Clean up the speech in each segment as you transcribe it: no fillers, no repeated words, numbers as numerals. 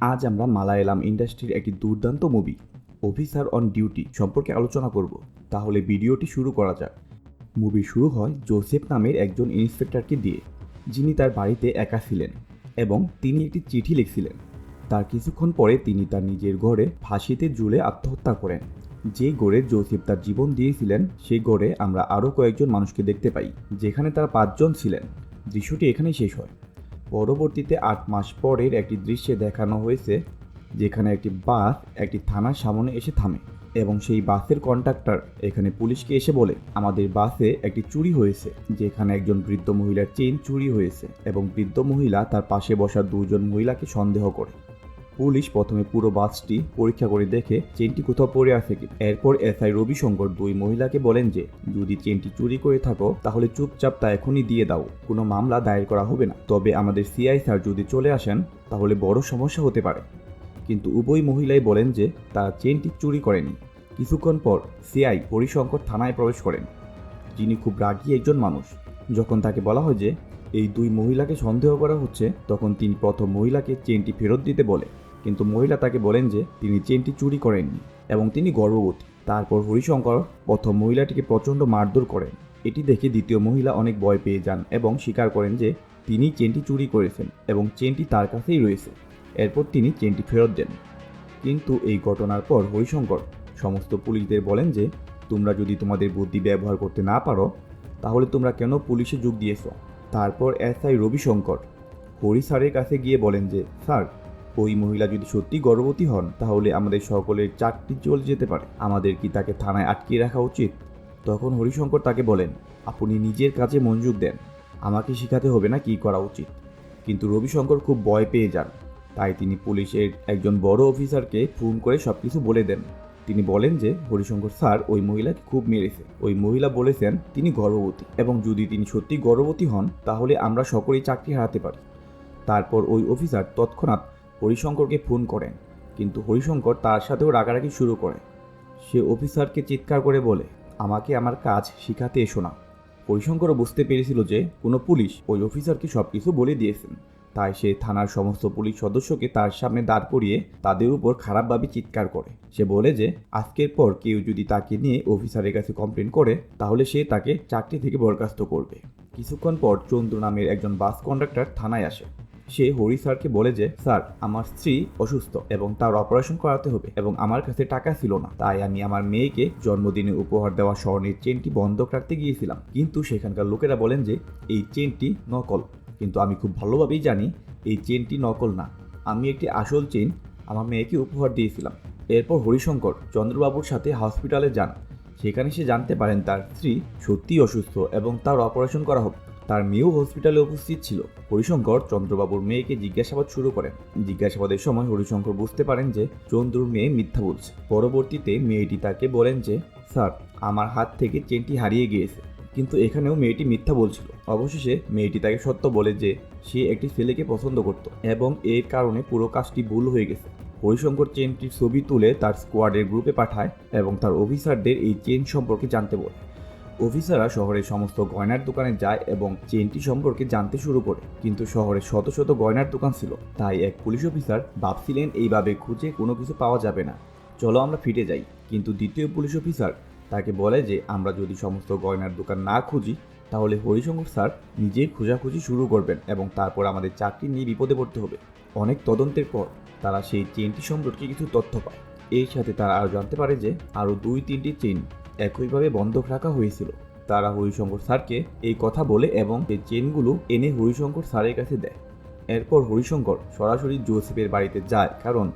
আজ আমরা মালায়ালাম ইন্ডাস্ট্রির একটি দুর্দান্ত মুভি অফিসার অন ডিউটি সম্পর্কে আলোচনা করব। তাহলে ভিডিওটি শুরু করা যাক। মুভি শুরু হয় জোসেফ নামের একজন ইন্সপেক্টরকে দিয়ে, যিনি তার বাড়িতে একা ছিলেন এবং তিনি একটি চিঠি লিখছিলেন। তার কিছুক্ষণ পরে তিনি তার নিজের ঘরে ফাঁসিতে ঝুলে আত্মহত্যা করেন। যে গড়ে জোসেফ তার জীবন দিয়েছিলেন সেই গড়ে আমরা আরও কয়েকজন মানুষকে দেখতে পাই, যেখানে তারা 5 জন ছিলেন। দৃশ্যটি এখানেই শেষ হয়। পরবর্তীতে 8 মাস পরের একটি দৃশ্যে দেখানো হয়েছে, যেখানে একটি বাস একটি থানার সামনে এসে থামে এবং সেই বাসের কন্ডাক্টর এখানে পুলিশকে এসে বলে, আমাদের বাসে একটি চুরি হয়েছে, যেখানে একজন বৃদ্ধ মহিলার চেইন চুরি হয়েছে এবং বৃদ্ধ মহিলা তার পাশে বসা 2 জন মহিলাকে সন্দেহ করে। পুলিশ প্রথমে পুরো বাসটি পরীক্ষা করে দেখে চেনটি কোথাও পড়ে আছে কি। এরপর এসআই রবিশঙ্কর 2 মহিলাকে বলেন যে যদি চেনটি চুরি করে থাকো তাহলে চুপচাপ তা এখনই দিয়ে দাও, কোনো মামলা দায়ের করা হবে না। তবে আমাদের সিআই স্যার যদি চলে আসেন তাহলে বড় সমস্যা হতে পারে। কিন্তু উভয় মহিলাই বলেন যে তারা চেনটি চুরি করেনি। কিছুক্ষণ পর সিআই হরিশঙ্কর থানায় প্রবেশ করেন, যিনি খুব রাগী একজন মানুষ। যখন তাকে বলা হয় যে এই 2 মহিলাকে সন্দেহ করা হচ্ছে, তখন তিনি প্রথম মহিলাকে চেনটি ফেরত দিতে বলে, কিন্তু মহিলা তাকে বলেন যে তিনি চেনটি চুরি করেননি এবং তিনি গর্ভবতী। তারপর হরিশঙ্কর প্রথম মহিলাটিকে প্রচণ্ড মারধর করেন। এটি দেখে দ্বিতীয় মহিলা অনেক ভয় পেয়ে যান এবং স্বীকার করেন যে তিনি চেনটি চুরি করেছেন এবং চেনটি তার কাছেই রয়েছে। এরপর তিনি চেনটি ফেরত দেন। কিন্তু এই ঘটনার পর হরিশঙ্কর সমস্ত পুলিশদের বলেন যে তোমরা যদি তোমাদের বুদ্ধি ব্যবহার করতে না পারো তাহলে তোমরা কেন পুলিশে যোগ দিয়েছ। তারপর এসআই রবিশঙ্কর হরি স্যারের কাছে গিয়ে বলেন যে স্যার, ওই মহিলা যদি সত্যি গর্ভবতী হন তাহলে আমাদের সকলের চাকরি চলে যেতে পারে, আমাদের কি তাকে থানায় আটকিয়ে রাখা উচিত? তখন হরিশঙ্কর তাকে বলেন, আপনি নিজের কাজে মনোযোগ দেন, আমাকে শেখাতে হবে না কি করা উচিত। কিন্তু রবিশঙ্কর খুব ভয় পেয়ে যান, তাই তিনি পুলিশের একজন বড় অফিসারকে ফোন করে সবকিছু বলে দেন। তিনি বলেন যে হরিশঙ্কর স্যার ওই মহিলাকে খুব মেরেছে। ওই মহিলা বলেছেন তিনি গর্ভবতী এবং যদি তিনি সত্যি গর্ভবতী হন তাহলে আমরা সকলেই চাকরি হারাতে পারি। তারপর ওই অফিসার তৎক্ষণাৎ হরিশঙ্করকে ফোন করেন, কিন্তু হরিশঙ্কর তার সাথেও রাগারাগি শুরু করে। সে অফিসারকে চিৎকার করে বলে, আমাকে আমার কাজ শিখাতে এসো না। হরিশঙ্করও বুঝতে পেরেছিল যে কোনো পুলিশ ওই অফিসারকে সবকিছু বলে দিয়েছেন, তাই সে থানার সমস্ত পুলিশ সদস্যকে তার সামনে দাঁড় করিয়ে তাদের উপর খারাপভাবে চিৎকার করে। সে বলে যে আজকের পর কেউ যদি তাকে নিয়ে অফিসারের কাছে কমপ্লেন করে তাহলে সে তাকে চাকরি থেকে বরখাস্ত করবে। কিছুক্ষণ পর চন্দ্র নামের একজন বাস কন্ডাক্টর থানায় আসে। সে হরি স্যারকে বলে যে স্যার, আমার স্ত্রী অসুস্থ এবং তার অপারেশন করাতে হবে এবং আমার কাছে টাকা ছিল না, তাই আমি আমার মেয়েকে জন্মদিনে উপহার দেওয়া স্বর্ণের চেনটি বন্ধক রাখতে গিয়েছিলাম। কিন্তু সেখানকার লোকেরা বলেন যে এই চেনটি নকল, কিন্তু আমি খুব ভালোভাবেই জানি এই চেনটি নকল না, আমি একটি আসল চেন আমার মেয়েকে উপহার দিয়েছিলাম। এরপর হরিশঙ্কর চন্দ্রবাবুর সাথে হসপিটালে যান। সেখানে সে জানতে পারেন তার স্ত্রী সত্যিই অসুস্থ এবং তার অপারেশন করা হবে। তার মেয়েও হসপিটালে উপস্থিত ছিল। হরিশঙ্কর চন্দ্রবাবুর মেয়েকে জিজ্ঞাসাবাদ শুরু করেন। জিজ্ঞাসাবাদের সময় হরিশঙ্কর বুঝতে পারেন যে চন্দ্রুর মেয়ে মিথ্যা বলছে। পরবর্তীতে মেয়েটি তাকে বলেন যে স্যার, আমার হাত থেকে চেনটি হারিয়ে গিয়েছে। কিন্তু এখানেও মেয়েটি মিথ্যা বলছিল। অবশেষে মেয়েটি তাকে সত্য বলে যে সে একটি ছেলেকে পছন্দ করত এবং এর কারণে পুরো কাজটি ভুল হয়ে গেছে। হরিশঙ্কর চেনটির ছবি তুলে তার স্কোয়াডের গ্রুপে পাঠায় এবং তার অফিসারদের এই চেন সম্পর্কে জানতে বলে। অফিসাররা শহরের সমস্ত গয়নার দোকানে যায় এবং চেনটি সম্পর্কে জানতে শুরু করে, কিন্তু শহরে শত শত গয়নার দোকান ছিল, তাই এক পুলিশ অফিসার ভাবছিলেন এইভাবে খুঁজে কোনো কিছু পাওয়া যাবে না, চলো আমরা ফিরে যাই। কিন্তু দ্বিতীয় পুলিশ অফিসার তাকে বলে যে আমরা যদি সমস্ত গয়নার দোকান না খুঁজি তাহলে হরিশঙ্কর স্যার নিজেই খোঁজাখুঁজি শুরু করবেন এবং তারপর আমাদের চাকরি নিয়ে বিপদে পড়তে হবে। অনেক তদন্তের পর তারা সেই চেনটি সম্পর্কে কিছু তথ্য পায়। এর সাথে তারা আরও জানতে পারে যে আরও 2-3টি চেন একইভাবে বন্ধক রাখা হয়েছিল। তারা হরিশঙ্কর স্যারকে এই কথা বলে এবং এই চেনগুলো এনে হরিশঙ্কর স্যারের কাছে দেয়। এরপর হরিশঙ্কর সরাসরি জোসেফের বাড়িতে যায়, কারণ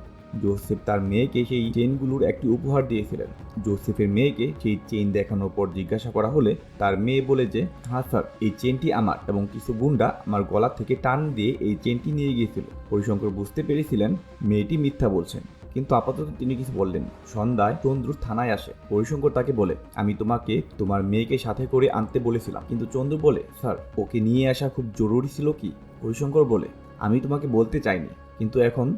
জোসেফ তার মেয়েকে সেই চেনগুলোর একটি উপহার দিয়েছিলেন। জোসেফের মেয়েকে সেই চেন দেখানোর পর জিজ্ঞাসা করা হলে তার মেয়ে বলে যে হ্যাঁ স্যার, এই চেনটি আমার এবং কিছু গুন্ডা আমার গলা থেকে টান দিয়ে এই চেনটি নিয়ে গিয়েছিল। হরিশঙ্কর বুঝতে পেরেছিলেন মেয়েটি মিথ্যা বলছেন, কিন্তু আপাতত তিনি কিছু বললেন। সন্ধ্যায় চন্দ্র থানায় আসে। হরিশঙ্কর তাকে বলে, আমি তোমাকে তোমার মেয়েকে সাথে করে আনতে বলেছিলাম। কিন্তু চন্দ্র বলে, স্যার, ওকে নিয়ে আসা খুব জরুরি ছিল কি? হরিশঙ্কর বলে, আমি তোমাকে বলতে চাইনি, কিন্তু এখন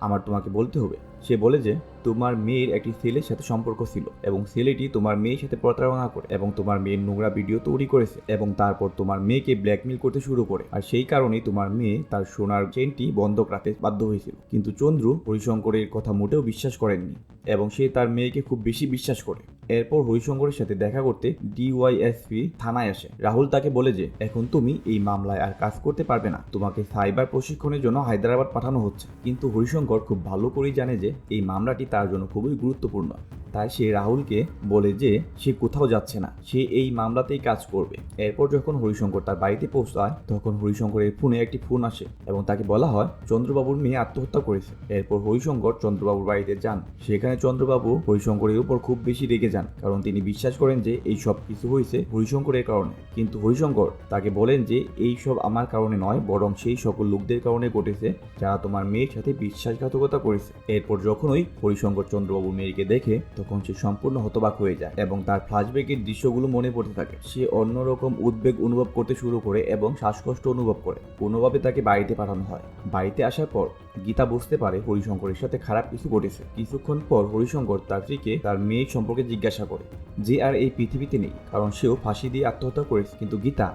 আমার তোমাকে বলতে হবে। সে বলে যে তোমার মেয়ের একটি ছেলের সাথে সম্পর্ক ছিল এবং ছেলেটি তোমার মেয়ের সাথে প্রতারণা করে এবং তোমার মেয়ের নোংরা ভিডিও তৈরি করেছে এবং তারপর তোমার মেয়েকে ব্ল্যাকমেল করতে শুরু করে। আর সেই কারণেই তোমার মেয়ে তার সোনার চেনটি বন্ধক রাখতে বাধ্য হয়েছিল। কিন্তু চন্দ্রু হরিশঙ্করের কথা মোটেও বিশ্বাস করেননি এবং সে তার মেয়েকে খুব বেশি বিশ্বাস করে। এরপর হরিশঙ্করের সাথে দেখা করতে ডিওয়াইএসপি থানায় আসে। রাহুল তাকে বলে যে এখন তুমি এই মামলায় আর কাজ করতে পারবে না, তোমাকে সাইবার প্রশিক্ষণের জন্য হায়দ্রাবাদ পাঠানো হচ্ছে। কিন্তু হরিশঙ্কর খুব ভালো করেই জানে যে এই মামলাটি তার জন্য খুবই গুরুত্বপূর্ণ, তাই সে রাহুলকে বলে যে সে কোথাও যাচ্ছে না, সে এই মামলাতেই কাজ করবে। এরপর যখন হরিশঙ্কর তার বাড়িতে পৌঁছায় তখন হরিশঙ্করের ফোনে একটি ফোন আসে এবং তাকে বলা হয় চন্দ্রবাবুর মেয়ে আত্মহত্যা করেছে। এরপর হরিশঙ্কর চন্দ্রবাবুর বাড়িতে যান। সেখানে চন্দ্রবাবু হরিশঙ্করের উপর খুব বেশি রেগে যান, কারণ তিনি বিশ্বাস করেন যে এই সব কিছু হয়েছে হরিশঙ্করের কারণে। কিন্তু হরিশঙ্কর তাকে বলেন যে এই সব আমার কারণে নয়, বরং সেই সকল লোকদের কারণে ঘটেছে যারা তোমার মেয়ের সাথে বিশ্বাসঘাতকতা করেছে। এরপর যখনই হরিশঙ্কর চন্দ্রবাবুর মেয়েকে দেখে তখন সে সম্পূর্ণ হতবাক হয়ে যায় এবং তার ফ্ল্যাশব্যাকের দৃশ্যগুলো মনে পড়তে থাকে। সে অন্যরকম উদ্বেগ অনুভব করতে শুরু করে এবং শ্বাসকষ্ট অনুভব করে। কোনোভাবে তাকে বাড়িতে পাঠানো হয়। বাড়িতে আসার পর গীতা বুঝতে পারে হরিশঙ্করের সাথে খারাপ কিছু ঘটেছে। কিছুক্ষণ পর হরিশঙ্কর তার স্ত্রীকে তার মেয়ের সম্পর্কে জিজ্ঞাসা করে, যে আর এই পৃথিবীতে নেই, কারণ সেও ফাঁসি দিয়ে আত্মহত্যা করেছে। কিন্তু গীতা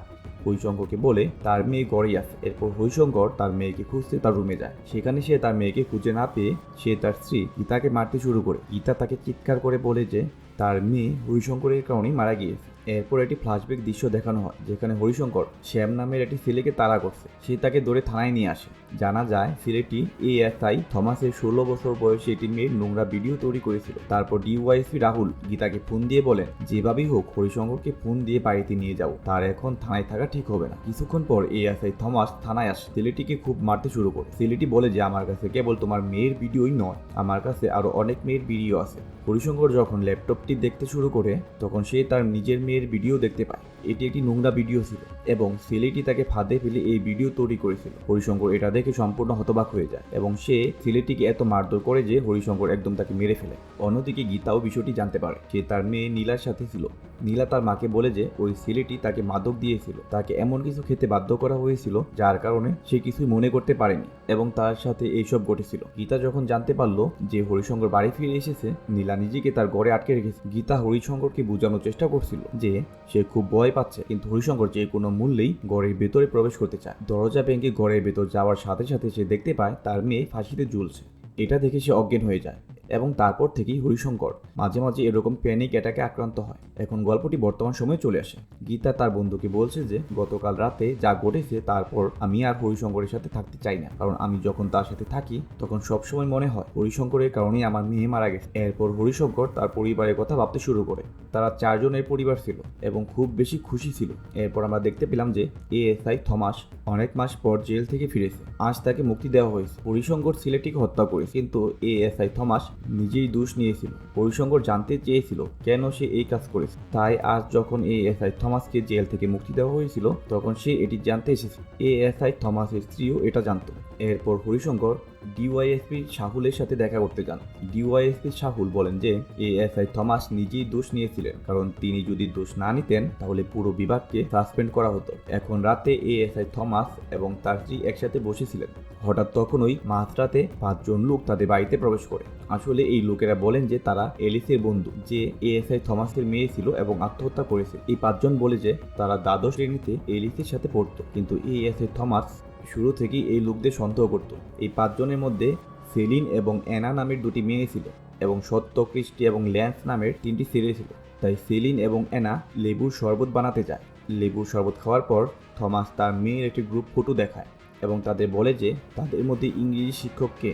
হরিশঙ্করকে বলে তার মেয়ে গড়েই আছে। এরপর হরিশঙ্কর তার মেয়েকে খুঁজতে তার রুমে যায়। সেখানে সে তার মেয়েকে খুঁজে না পেয়ে সে তার স্ত্রী গীতাকে মারতে শুরু করে। গীতা তাকে চিৎকার করে বলে যে তার মেয়ে হরিশঙ্করের কারণেই মারা গিয়েছে। এরপর একটি ফ্ল্যাশব্যাক দৃশ্য দেখানো হয় যেখানে হরিশঙ্কর শ্যাম নামের একটি ছেলেকে তাড়া করছে। সে তাকে ধরে থানায় নিয়ে আসে। জানা যায় ছেলেটি এএসআই থমাসের 16 বছর বয়সে একটি মেয়ের নোংরা ভিডিও তৈরি করেছিল। তারপর ডিওয়াইএসপি রাহুল গীতাকে ফোন দিয়ে বলেন যেভাবেই হোক হরিশঙ্করকে ফোন দিয়ে বাড়িতে নিয়ে যাও, তার এখন থানায় থাকা ঠিক হবে না। কিছুক্ষণ পর এএসআই থমাস থানায় আসে। ছেলেটিকে খুব মারতে শুরু করে। ছেলেটি বলে যে আমার কাছে কেবল তোমার মেয়ের ভিডিওই নয়, আমার কাছে আরো অনেক মেয়ের ভিডিও আছে। হরিশঙ্কর যখন ল্যাপটপটি দেখতে শুরু করে তখন সে তার নিজের মেয়ের ভিডিও দেখতে পায়। এটি একটি নোংরা ভিডিও ছিল এবং ছেলেটি তাকে ফাঁদে ফেলে এই ভিডিও তৈরি করেছিল। হরিশঙ্কর এটা দেখে সম্পূর্ণ হতবাক হয়ে যায় এবং সে ছেলেটিকে এত মারধর করে যে হরিশঙ্কর একদম তাকে মেরে ফেলে। অন্যদিকে গীতাও বিষয়টি জানতে পারে। সে তার মেয়ে নীলার সাথে ছিল। নীলা তার মাকে বলে যে ওই ছেলেটি তাকে মাদক দিয়েছিল, তাকে এমন কিছু খেতে বাধ্য করা হয়েছিল যার কারণে সে কিছুই মনে করতে পারেনি এবং তার সাথে এইসব ঘটেছিল। গীতা যখন জানতে পারলো যে হরিশঙ্কর বাড়ি ফিরে এসেছে, নীলা নিজেকে তার ঘরে আটকে রেখেছে। গীতা হরিশঙ্করকে বোঝানোর চেষ্টা করছিল যে সে খুব ভয় পাচ্ছে, কিন্তু হরিশঙ্কর যে কোনো মূল্যেই ঘরের ভেতরে প্রবেশ করতে চায়। দরজা ভেঙে ঘরের ভেতর যাওয়ার সাথে সাথে সে দেখতে পায় তার মেয়ে ফাঁসিতে ঝুলছে। এটা দেখে সে অজ্ঞান হয়ে যায় এবং তারপর থেকেই হরিশঙ্কর মাঝে মাঝে এরকম প্যানিক অ্যাটাকে আক্রান্ত হয়। এখন গল্পটি বর্তমান সময়ে চলে আসে। গীতা তার বন্ধুকে বলছে যে গতকাল রাতে যা ঘটেছে তারপর আমি আর হরিশঙ্করের সাথে থাকতে চাই না, কারণ আমি যখন তার সাথে থাকি তখন সবসময় মনে হয় হরিশঙ্করের কারণেই আমার মেয়ে মারা গেছে। এরপর হরিশঙ্কর তার পরিবারের কথা ভাবতে শুরু করে। তারা 4 জনের পরিবার ছিল এবং খুব বেশি খুশি ছিল। এরপর আমরা দেখতে পেলাম যে এএসআই থমাস অনেক মাস পর জেল থেকে ফিরেছে। আজ তাকে মুক্তি দেওয়া হয়েছে। হরিশঙ্কর ছেলেটিকে হত্যা করেছে, কিন্তু এএসআই থমাস নিজেই দোষ নিয়েছিল। হরিশঙ্কর জানতে চেয়েছিল কেন সে এই কাজ করেছে। তাই আজ যখন এএসআই থমাসকে জেল থেকে মুক্তি দেওয়া হয়েছিল তখন সে এটি জানতে এসেছে। এএসআই থমাসের স্ত্রীও এটা জানত। এরপর হরিশঙ্কর ডিওয়াইএসপি শাহুলের সাথে দেখা করতে যান। ডিওয়াইএসপি শাহুল বলেন যে এএসআই থমাস নিজেই দোষ নিয়েছিলেন, কারণ তিনি যদি দোষ না নিতেন তাহলে পুরো বিভাগকে সাসপেন্ড করা হতো। এখন রাতে এএসআই থমাস এবং তার স্ত্রী একসাথে বসেছিলেন। হঠাৎ তখনই মাঝরাতে 5 জন লোক তাদের বাড়িতে প্রবেশ করে। আসলে এই লোকেরা বলেন যে তারা এলিসের বন্ধু, যে এএসআই থমাসের মেয়ে ছিল এবং আত্মহত্যা করেছে। এই 5 জন বলে যে তারা দ্বাদশ শ্রেণীতে এলিসের সাথে পড়তো, কিন্তু এএসআই থমাস শুরু থেকেই এই লোকদের সন্দেহ করত। এই 5 জনের মধ্যে সেলিন এবং অ্যানা নামের 2টি মেয়ে ছিল এবং সত্য, ক্রিস্টি এবং ল্যান্স নামের 3টি ছেলে ছিল। তাই সেলিন এবং অ্যানা লেবুর শরবত বানাতে যায়। লেবুর শরবত খাওয়ার পর থমাস তার মেয়ের একটি গ্রুপ ফটো দেখায় এবং তাদের বলে যে তাদের মধ্যে ইংরেজি শিক্ষককে।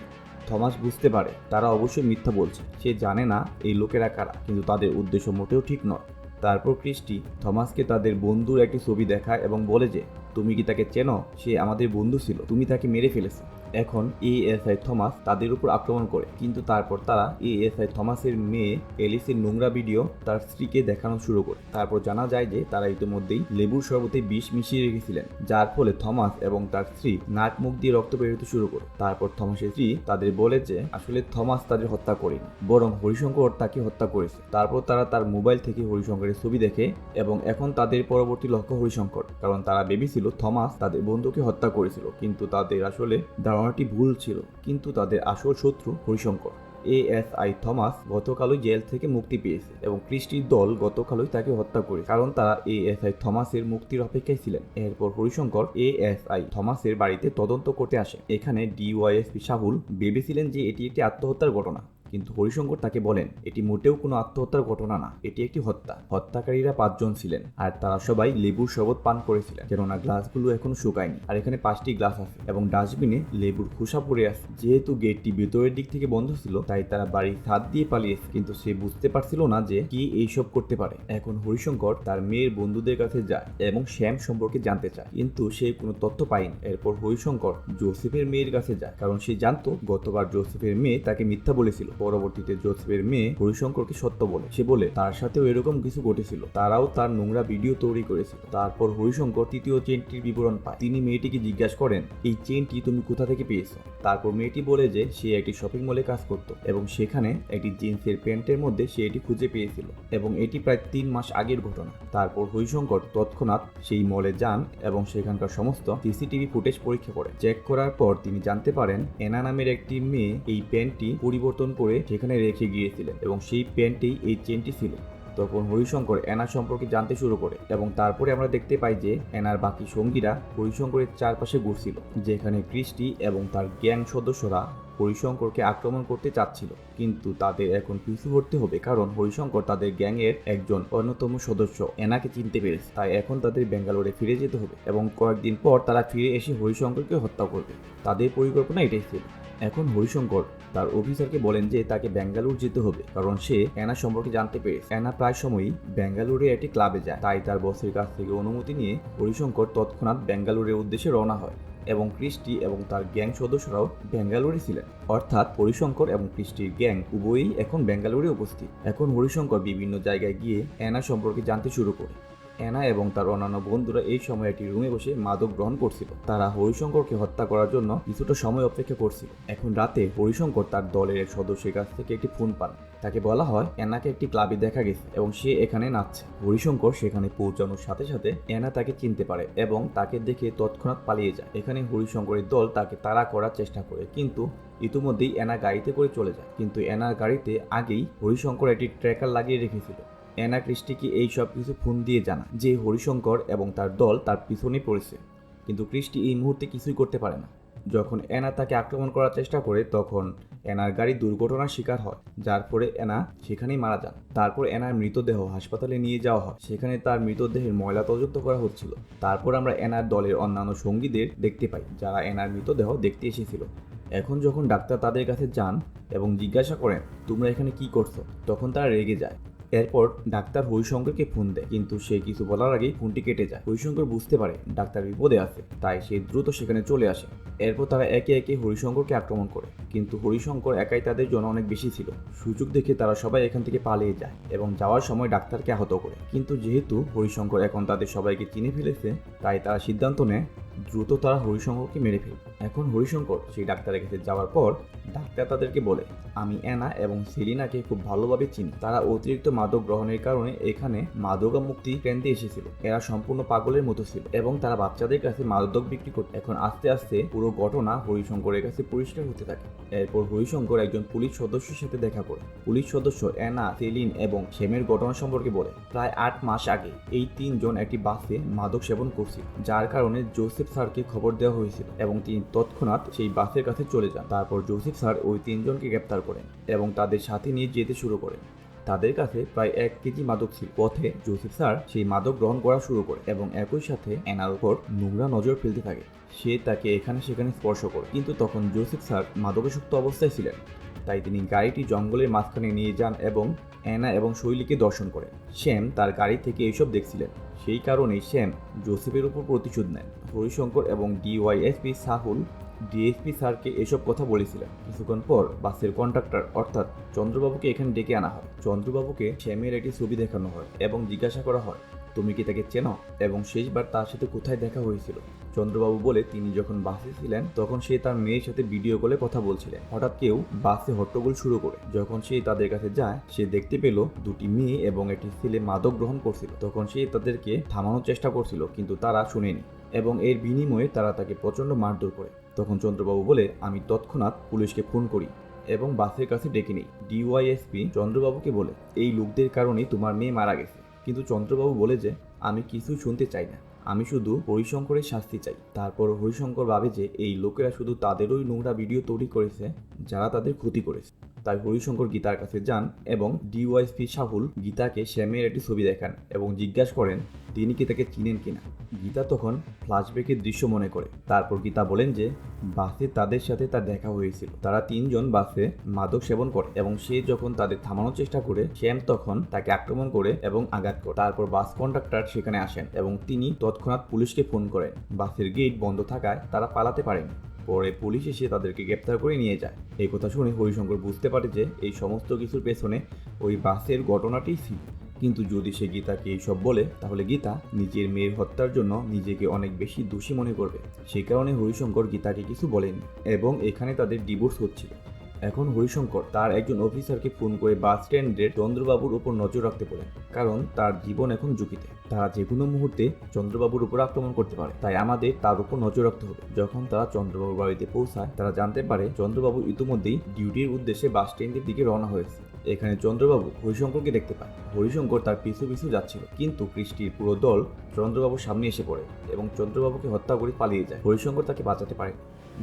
থমাস বুঝতে পারে তারা অবশ্যই মিথ্যা বলছে। সে জানে না এই লোকেরা কারা, কিন্তু তাদের উদ্দেশ্য মোটেও ঠিক নয়। তারপর ক্রিস্টি থমাসকে তাদের বন্ধুর একটি ছবি দেখায় এবং বলে যে তুমি কি তাকে চেনো? সে আমাদের বন্ধু ছিল, তুমি তাকে মেরে ফেলেছো। এখন এএসআই থমাস তাদের উপর আক্রমণ করে, কিন্তু তারপর তারা এএসআই থমাসের মেয়ে এলিসের নোংরা ভিডিও তার স্ত্রীকে দেখানো শুরু করে। তারপর জানা যায় যে তারা ইতিমধ্যেই লেবুর শরবতে বিষ মিশিয়ে রেখেছিলেন, যার ফলে থমাস এবং তার স্ত্রী নাক মুখ দিয়ে রক্ত বেরোতে শুরু করে। তারপর থমাসের স্ত্রী তাদের বলে যে আসলে থমাস তাদের হত্যা করেনি, বরং হরিশঙ্কর তাকে হত্যা করেছে। তারপর তারা তার মোবাইল থেকে হরিশঙ্করের ছবি দেখে এবং এখন তাদের পরবর্তী লক্ষ্য হরিশঙ্কর, কারণ তারা ভেবেছিল থমাস তাদের বন্ধুকে হত্যা করেছিল, কিন্তু তাদের আসলে ধারণাটি ভুল ছিল। কিন্তু তাদের আসল শত্রু হরিশঙ্কর। এএসআই থমাস গতকালই জেল থেকে মুক্তি পেয়েছে এবং ক্রিস্টির দল গতকালই তাকে হত্যা করে, কারণ তারা এএসআই থমাসের মুক্তির অপেক্ষায় ছিলেন। এরপর হরিশঙ্কর এএসআই থমাসের বাড়িতে তদন্ত করতে আসে। এখানে ডিওয়াইএসপি সাহুল ভেবেছিলেন যে এটি একটি আত্মহত্যার ঘটনা, কিন্তু হরিশঙ্কর তাকে বলেন এটি মোটেও কোনো আত্মহত্যার ঘটনা না, এটি একটি হত্যা। হত্যাকারীরা 5 জন ছিলেন আর তারা সবাই লেবুর শরবত পান করেছিলেন, কেননা গ্লাসগুলো এখনো শুকায়নি। আর এখানে 5টি গ্লাস আছে এবং ডাস্টবিনে লেবুর খোসা পড়ে আছে। যেহেতু গেটটি ভেতরের দিক থেকে বন্ধ ছিল, তাই তারা বাড়ির ছাদ দিয়ে পালিয়েছে, কিন্তু সে বুঝতে পারছিল না যে কি এইসব করতে পারে। এখন হরিশঙ্কর তার মেয়ের বন্ধুদের কাছে যায় এবং শ্যাম সম্পর্কে জানতে চায়, কিন্তু সে কোনো তথ্য পায়নি। এরপর হরিশঙ্কর জোসেফের মেয়ের কাছে যায়, কারণ সে জানতো গতবার জোসেফের মেয়ে তাকে মিথ্যা বলেছিল। পরবর্তীতে জোসেফের মেয়ে হরিশঙ্করকে সত্য বলে। সে বলে তার সাথেও এরকম কিছু ঘটেছিল, তারাও তার নোংরা ভিডিও তৈরি করেছিল। তারপর হরিশঙ্কর তৃতীয় চেনটির বিবরণ পায়। তিনি মেয়েটিকে জিজ্ঞাসা করেন, এই চেনটি তুমি কোথা থেকে পেয়েছো? তারপর মেয়েটি বলে যে সে একটি শপিং মলে কাজ করত এবং সেখানে একটি জিন্সের প্যান্টের মধ্যে সে এটি খুঁজে পেয়েছিল এবং এটি প্রায় 3 মাস আগের ঘটনা। তারপর হরিশঙ্কর তৎক্ষণাৎ সেই মলে যান এবং সেখানকার সমস্ত সিসিটিভি ফুটেজ পরীক্ষা করেন। চেক করার পর তিনি জানতে পারেন এনা নামের একটি মেয়ে এই প্যান্টটি পরিবর্তন করে সেখানে রেখে গিয়েছিলেন এবং সেই প্যান্টেই এই চেনটি ছিল। তখন হরিশঙ্কর এনা সম্পর্কে জানতে শুরু করে এবং তারপরে আমরা দেখতে পাই যে এনার বাকি সঙ্গীরা হরিশঙ্করের চারপাশে ঘুরছিল, যেখানে ক্রিস্টি এবং তার গ্যাং সদস্যরা হরিশঙ্করকে আক্রমণ করতে চাচ্ছিল, কিন্তু তাদের এখন পিছু হটতে হবে, কারণ হরিশঙ্কর তাদের গ্যাংয়ের একজন অন্যতম সদস্য এনাকে চিনতে পেরেছে। তাই এখন তাদের ব্যাঙ্গালোরে ফিরে যেতে হবে এবং কয়েকদিন পর তারা ফিরে এসে হরিশঙ্করকে হত্যা করবে। তাদের পরিকল্পনা এটাই ছিল। এখন হরিশঙ্কর তার অফিসারকে বলেন যে তাকে ব্যাঙ্গালোর যেতে হবে, কারণ সে এনা সম্পর্কে জানতে পেরেছে। এনা প্রায় সময়ই ব্যাঙ্গালোরে একটি ক্লাবে যায়, তাই তার বসের কাছ থেকে অনুমতি নিয়ে হরিশঙ্কর তৎক্ষণাৎ ব্যাঙ্গালোরের উদ্দেশ্যে রওনা হয় এবং ক্রিস্টি এবং তার গ্যাং সদস্যরাও ব্যাঙ্গালোরে ছিলেন। অর্থাৎ হরিশঙ্কর এবং ক্রিস্টির গ্যাং উভয়ই এখন ব্যাঙ্গালোরে উপস্থিত। এখন হরিশঙ্কর বিভিন্ন জায়গায় গিয়ে এনা সম্পর্কে জানতে শুরু করে। এনা এবং তার অন্যান্য বন্ধুরা এই সময় একটি রুমে বসে মাদক গ্রহণ করছিল। তারা হরিশঙ্করকে হত্যা করার জন্য কিছুটা সময় অপেক্ষা করছিল। এখন রাতে হরিশঙ্কর তার দলের এক সদস্যের কাছ থেকে একটি ফোন পান। তাকে বলা হয় এনাকে একটি ক্লাবে দেখা গেছে এবং সে এখানে নাচছে। হরিশঙ্কর সেখানে পৌঁছানোর সাথে সাথে এনা তাকে চিনতে পারে এবং তাকে দেখে তৎক্ষণাৎ পালিয়ে যায়। এখানে হরিশঙ্করের দল তাকে তাড়া করার চেষ্টা করে, কিন্তু ইতিমধ্যেই এনা গাড়িতে করে চলে যায়। কিন্তু এনার গাড়িতে আগেই হরিশঙ্কর একটি ট্র্যাকার লাগিয়ে রেখেছিল। এনা ক্রিস্টিকে এই সব কিছু ফোন দিয়ে জানায় যে হরিশঙ্কর এবং তার দল তার পিছনে পড়েছে, কিন্তু ক্রিস্টি এই মুহূর্তে কিছুই করতে পারে না। যখন এনা তাকে আক্রমণ করার চেষ্টা করে, তখন এনার গাড়ি দুর্ঘটনার শিকার হয়, যার ফলে এনা সেখানেই মারা যান। তারপর এনার মৃতদেহ হাসপাতালে নিয়ে যাওয়া হয়, সেখানে তার মৃতদেহের ময়লা তদন্ত করা হচ্ছিল। তারপর আমরা এনার দলের অন্যান্য সঙ্গীদের দেখতে পাই, যারা এনার মৃতদেহ দেখতে এসেছিল। এখন যখন ডাক্তার তাদের কাছে যান এবং জিজ্ঞাসা করেন তোমরা এখানে কি করছো, তখন তারা রেগে যায়। এরপর ডাক্তার হরিশঙ্করকে ফোন দেয়, কিন্তু সে কিছু বলার আগেই ফোনটি কেটে যায়। হরিশঙ্কর বুঝতে পারে ডাক্তার বিপদে আছে, তাই সে দ্রুত সেখানে চলে আসে। এরপর তারা একে একে হরিশঙ্করকে আক্রমণ করে, কিন্তু হরিশঙ্কর একাই তাদের জন্য অনেক বেশি ছিল। সুযোগ দেখে তারা সবাই এখান থেকে পালিয়ে যায় এবং যাওয়ার সময় ডাক্তারকে আহত করে। কিন্তু যেহেতু হরিশঙ্কর এখন তাদের সবাইকে চিনে ফেলেছে, তাই তারা সিদ্ধান্ত নেয় দ্রুত তারা হরিশঙ্করকে মেরে ফেলে। এখন হরিশঙ্কর সেই ডাক্তারের কাছে যাওয়ার পর ডাক্তার তাদেরকে বলে, আমি অ্যানা এবং সেলিনাকে খুব ভালোভাবে চিনি। তারা অতিরিক্ত মাদক গ্রহণের কারণে এখানে মাদকামুক্তি কেন্দ্রে এসেছিল। এরা সম্পূর্ণ পাগলের মতো ছিল এবং তারা বাচ্চাদের কাছে মাদক বিক্রি করত। এখন আস্তে আস্তে পুরো ঘটনা হরিশঙ্করের কাছে পরিষ্কার হতে থাকে। এরপর হরিশঙ্কর একজন পুলিশ সদস্যের সাথে দেখা করে। পুলিশ সদস্য অ্যানা, সেলিন এবং শ্যামের ঘটনা সম্পর্কে বলে, প্রায় 8 মাস আগে এই 3 জন একটি বাসে মাদক সেবন করছিল, যার কারণে জোসেফ স্যারকে খবর দেওয়া হয়েছিল এবং তিনি তৎক্ষণাৎ সেই বাসের কাছে চলে যান। তারপর জোসেফ স্যার ওই 3 জনকে গ্রেপ্তার করেন এবং তাদের সাথে নিয়ে যেতে শুরু করেন। তাদের কাছে প্রায় 1 কেজি মাদক ছিল। পথে জোসেফ স্যার সেই মাদক গ্রহণ করা শুরু করে এবং একই সাথে অ্যানার উপর নোংরা নজর ফেলতে থাকে। সে তাকে এখানে সেখানে স্পর্শ করে, কিন্তু তখন জোসেফ স্যার মাদকাসক্ত অবস্থায় ছিলেন, তাই তিনি গাড়িটি জঙ্গলের মাঝখানে নিয়ে যান এবং অ্যানা এবং শৈলীকে দর্শন করেন। শ্যাম তার গাড়ি থেকে এইসব দেখছিলেন, সেই কারণেই শ্যাম জোসেফের উপর প্রতিশোধ নেন। হরিশঙ্কর এবং ডিওয়াইএসপি সাহুল ডিএসপি স্যারকে এসব কথা বলেছিলেন। কিছুক্ষণ পর বাসের কন্ডাক্টর অর্থাৎ চন্দ্রবাবুকে এখানে ডেকে আনা হয়। চন্দ্রবাবুকে শ্যামের একটি ছবি দেখানো হয় এবং জিজ্ঞাসা করা হয়, তুমি কি তাকে চেনো এবং শেষবার তার সাথে কোথায় দেখা হয়েছিল? চন্দ্রবাবু বলে, তিনি যখন বাসে ছিলেন তখন সে তার মেয়ের সাথে ভিডিও কলে কথা বলছিলেন। হঠাৎ কেউ বাসে হট্টগোল শুরু করে। যখন সে তাদের কাছে যায়, সে দেখতে পেল 2টি মেয়ে এবং একটি ছেলে মাদক গ্রহণ করছিল। তখন সে তাদেরকে থামানোর চেষ্টা করছিল, কিন্তু তারা শুনেনি এবং এর বিনিময়ে তারা তাকে প্রচণ্ড মারধর করে। তখন চন্দ্রবাবু বলে, আমি তৎক্ষণাৎ পুলিশকে ফোন করি এবং বাসের কাছে ডেকে নেই। ডিওয়াইএসপি চন্দ্রবাবুকে বলে, এই লোকদের কারণেই তোমার মেয়ে মারা গেছে। কিন্তু চন্দ্রবাবু বলে যে আমি কিছুই শুনতে চাই না, আমি শুধু হরিশঙ্করের শাস্তি চাই। তারপর হরিশঙ্কর ভাবে যে এই লোকেরা শুধু তাদেরই নোংরা ভিডিও তৈরি করেছে যারা তাদের ক্ষতি করেছে। তাই হরিশঙ্কর গীতার কাছে যান এবং ডিওয়াইএসপি সাহুল গীতাকে শ্যামের একটি ছবি দেখান এবং জিজ্ঞাসা করেন তিনি কি তাকে চিনেন কিনা। গীতা তখন ফ্ল্যাশব্যাকের দৃশ্য মনে করে। তারপর গীতা বলেন যে বাসে তাদের সাথে তার দেখা হয়েছিল, তারা 3 জন বাসে মাদক সেবন করে এবং সে যখন তাদের থামানোর চেষ্টা করে শ্যাম তখন তাকে আক্রমণ করে এবং আঘাত করে। তারপর বাস কন্ডাক্টর সেখানে আসেন এবং তিনি তৎক্ষণাৎ পুলিশকে ফোন করেন। বাসের গেট বন্ধ থাকায় তারা পালাতে পারেনি। পরে পুলিশ এসে তাদেরকে গ্রেপ্তার করে নিয়ে যায়। এই কথা শুনে হরিশঙ্কর বুঝতে পারে যে এই সমস্ত কিছুর পেছনে ওই বাসের ঘটনাটি ছিল। কিন্তু যদি সে গীতাকে এইসব বলে তাহলে গীতা নিজের মেয়ের হত্যার জন্য নিজেকে অনেক বেশি দোষী মনে করবে। সেই কারণে হরিশঙ্কর গীতাকে কিছু বলেনি এবং এখানে তাদের ডিভোর্স হচ্ছিল। এখন হরিশঙ্কর তার একজন অফিসারকে ফোন করে বাস স্ট্যান্ডের চন্দ্রবাবুর উপর নজর রাখতে বলেন, কারণ তার জীবন এখন ঝুঁকিতে। তারা যে কোনো মুহূর্তে চন্দ্রবাবুর উপর আক্রমণ করতে পারে, তাই আমাদের তার উপর নজর রাখতে হবে। যখন তারা চন্দ্রবাবুর বাড়িতে পৌঁছায় তারা জানতে পারে চন্দ্রবাবু ইতিমধ্যেই ডিউটির উদ্দেশ্যে বাস স্ট্যান্ডের দিকে রওনা হয়েছে। এখানে চন্দ্রবাবু হরিশঙ্করকে দেখতে পায়। হরিশঙ্কর তার পিছু পিছু যাচ্ছিল, কিন্তু কৃষ্টির পুরো দল চন্দ্রবাবুর সামনে এসে পড়ে এবং চন্দ্রবাবুকে হত্যা করে পালিয়ে যায়। হরিশঙ্কর তাকে বাঁচাতে পারে।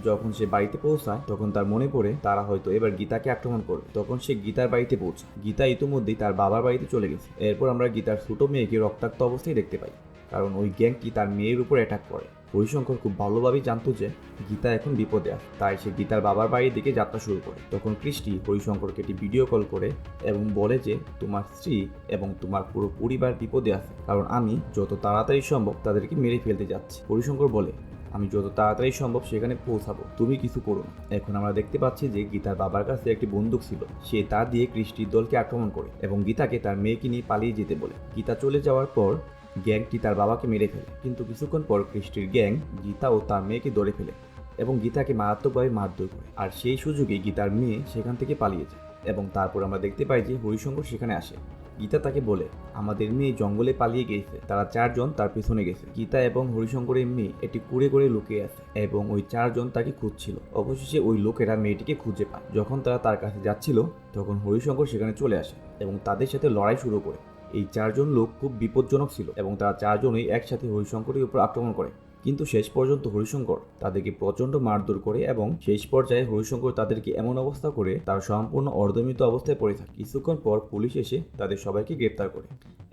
যখন সে বাড়িতে পৌঁছায় তখন তার মনে পড়ে তারা হয়তো এবার গীতাকে আক্রমণ করবে। তখন সে গীতার বাড়িতে পৌঁছায়। গীতা ইতিমধ্যেই তার বাবার বাড়িতে চলে গেছে। এরপর আমরা গীতার ছোট মেয়েকে রক্তাক্ত অবস্থায় দেখতে পাই, কারণ ওই গ্যাংটি তার মেয়ের উপর অ্যাটাক করে। হরিশঙ্কর খুব ভালোভাবেই জানতো যে গীতা এখন বিপদে আছে, তাই সে গীতার বাবার বাড়ির দিকে যাত্রা শুরু করে। তখন কৃষ্টি হরিশঙ্করকে একটি ভিডিও কল করে এবং বলে যে তোমার স্ত্রী এবং তোমার পুরো পরিবার বিপদে আছে, কারণ আমি যত তাড়াতাড়ি সম্ভব তাদেরকে মেরে ফেলতে যাচ্ছি। হরিশঙ্কর বলে আমি যত তাড়াতাড়ি সম্ভব সেখানে পৌঁছাবো, তুমি কিছু করো না। এখন আমরা দেখতে পাচ্ছি যে গীতার বাবার কাছে একটি বন্দুক ছিল। সে তা দিয়ে কৃষ্টির দলকে আক্রমণ করে এবং গীতাকে তার মেয়েকে নিয়ে পালিয়ে যেতে বলে। গীতা চলে যাওয়ার পর গ্যাংটি তার বাবাকে মেরে ফেলে, কিন্তু কিছুক্ষণ পর কৃষ্টির গ্যাং গীতা ও তার মেয়েকে ধরে ফেলে এবং গীতাকে মারাত্মকভাবে মারধর করে। আর সেই সুযোগে গীতার মেয়ে সেখান থেকে পালিয়ে যায় এবং তারপর আমরা দেখতে পাই যে হরিশঙ্কর সেখানে আসে। গীতা তাকে বলে আমাদের মেয়ে জঙ্গলে পালিয়ে গেছে, তারা 4 জন তার পেছনে গেছে। গীতা এবং হরিশঙ্করের মেয়ে একটি কুড়ে করে লুকিয়ে আছে এবং ওই 4 জন তাকে খুঁজছিল। অবশেষে ওই লোকেরা মেয়েটিকে খুঁজে পায়। যখন তারা তার কাছে যাচ্ছিল তখন হরিশঙ্কর সেখানে চলে আসে এবং তাদের সাথে লড়াই শুরু করে। এই 4 জন লোক খুব বিপজ্জনক ছিল এবং তারা 4 জনই একসাথে হরিশঙ্করের উপর আক্রমণ করে। কিন্তু শেষ পর্যন্ত হরিশঙ্কর তাদেরকে প্রচণ্ড মারধর করে এবং শেষ পর্যায়ে হরিশঙ্কর তাদেরকে এমন অবস্থা করে তার সম্পূর্ণ অর্ধমৃত অবস্থায় পড়ে থাকে। কিছুক্ষণ পর পুলিশ এসে তাদের সবাইকে গ্রেপ্তার করে।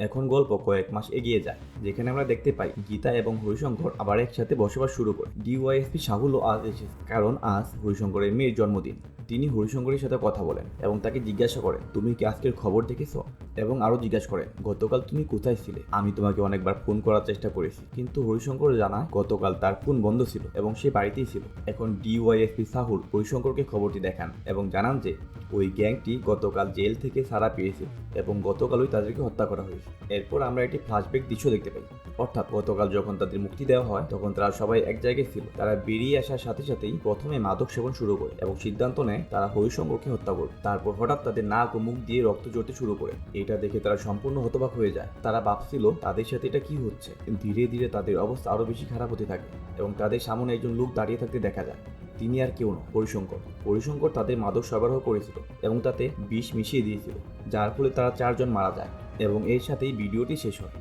এখন গল্প কয়েক মাস এগিয়ে যায়, যেখানে আমরা দেখতে পাই গীতা এবং হরিশঙ্কর আবার একসাথে বসবাস শুরু করে। ডিওয়াইএসপি সাহুলও আজ এসেছে, কারণ আজ হরিশঙ্করের মেয়ের জন্মদিন। তিনি হরিশঙ্করের সাথে কথা বলেন এবং তাকে জিজ্ঞাসা করেন তুমি কি আজকের খবর দেখেছো, এবং আরও জিজ্ঞাসা করেন গতকাল তুমি কোথায় ছিলে। আমি তোমাকে অনেকবার ফোন করার চেষ্টা করেছি, কিন্তু হরিশঙ্কর জানায় গতকাল তার ফোন বন্ধ ছিল এবং সে বাড়িতেই ছিল। এখন ডিওয়াইএসপি সাহুল হরিশঙ্করকে খবরটি দেখান এবং জানান যে ওই গ্যাংটি গতকাল জেল থেকে ছাড়া পেয়েছে এবং গতকালই তাদেরকে হত্যা করা হয়েছে। এরপর আমরা একটি ফ্ল্যাশব্যাক দৃশ্য দেখতে পাই, অর্থাৎ গতকাল যখন তাদের মুক্তি দেওয়া হয় তখন তারা সবাই এক জায়গায় ছিল। তারা বেরিয়ে আসার সাথে সাথেই প্রথমে মাদক সেবন শুরু করে এবং সিদ্ধান্ত নেয় তারা হরিশঙ্করকে হত্যা করবে। তারপর হঠাৎ তাদের নাক ও মুখ দিয়ে রক্ত ঝরতে শুরু করে। এটা দেখে তারা সম্পূর্ণ হতবাক হয়ে যায়। তারা ভাবছিল তাদের সাথে এটা কি হচ্ছে। ধীরে ধীরে তাদের অবস্থা আরো বেশি খারাপ হতে থাকে এবং তাদের সামনে একজন লোক দাঁড়িয়ে থাকতে দেখা যায়। তিনি আর কেউ নয়, হরিশঙ্কর। হরিশঙ্কর তাদের মাদক সরবরাহ করেছিল এবং তাতে বিষ মিশিয়ে দিয়েছিল, যার ফলে তারা 4 জন মারা যায় এবং এর সাথেই ভিডিওটি শেষ হয়।